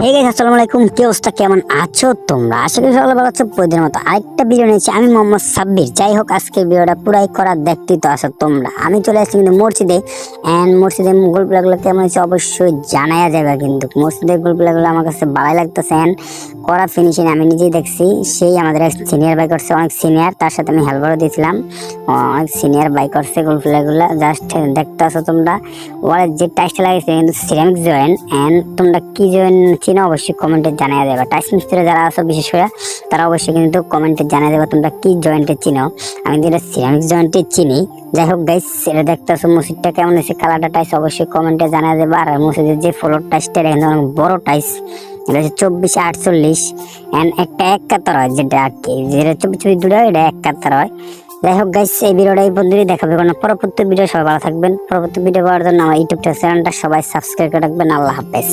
Hey guys, আসসালামু আলাইকুম। কি অবস্থা, কেমন আছো তোমরা? আশা করি সবাই ভালো আছো। প্রতিদিনের মতো আরেকটা ভিডিও নিয়েছি আমি, মোহাম্মদ সাব্বির। যাই হোক, আজকের ভিডিওটা পুরাই করার দেখতেই তো আছো তোমরা। আমি চলে আসছি কিন্তু মসজিদে, অ্যান্ড মসজিদে গোল প্লেগুলো কেমন হয়েছে অবশ্যই জানাইয়া যাবে। কিন্তু মসজিদের গোল প্লেগুলো আমার কাছে ভালোই লাগতেছে, অ্যান্ড করা ফিনিশিং আমি নিজেই দেখছি। সেই আমাদের এক সিনিয়র বাই করছে, অনেক সিনিয়র, তার সাথে আমি হেল্পারও দিয়েছিলাম। অনেক সিনিয়র বাই করছে গোল প্লেগুলো, জাস্ট দেখতে আছো তোমরা। ওয়ালের যে টাইসটা লাগিয়েছে কিন্তু সিরামিক জয়েন্ট, অ্যান্ড তোমরা কি জয়েন্ট চিনো অবশ্যই কমেন্টে জানিয়ে দেবে। টাইস মিস্ত্রি যারা আছো বিশেষ করে তারা অবশ্যই কিন্তু কমেন্টে জানিয়ে দেবে তোমরা কি জয়েন্টে চিনো। আমি কিন্তু এটা সিরামিক জয়েন্টে চিনি। যাই হোক গাইস, এটা দেখতে আসো মসজিদটা কেমন হয়েছে, কালারটা টাইস অবশ্যই কমেন্টে জানিয়ে দেবে। আর মসজিদের যে ফ্লোর টাইসটা এখানে অনেক বড় টাইস, এটা হচ্ছে 24-48, অ্যান্ড একটা 71 হয়, যেটা আর কি, যেটা 24 দুটো এটা 71 হয়। যাই হোক গাইস, এই ভিডিওটা এই পর্যন্তই দেখাবে, কারণ পরবর্তী ভিডিও সবাই ভালো থাকবেন। পরবর্তী ভিডিও পাওয়ার জন্য আমার ইউটিউব চ্যানেলটা সবাই সাবস্ক্রাইব করে রাখবেন। আল্লাহ হাফেজ।